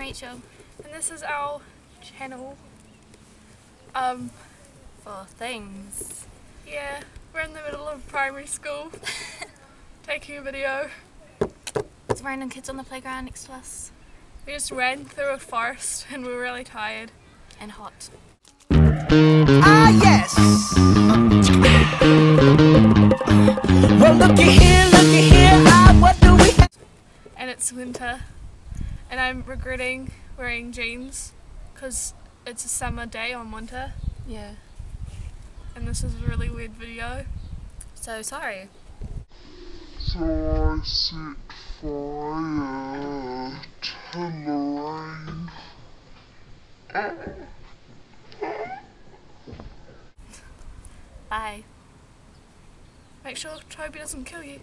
Rachel. And this is our channel. For things. Yeah, we're in the middle of primary school taking a video. There's random kids on the playground next to us. We just ran through a forest and we were really tired. And hot. Ah, yes! Well, looky here, what do we have? And it's winter. And I'm regretting wearing jeans because it's a summer day on winter. Yeah. And this is a really weird video. So sorry. So I set fire to the rain. Bye. Make sure Toby doesn't kill you.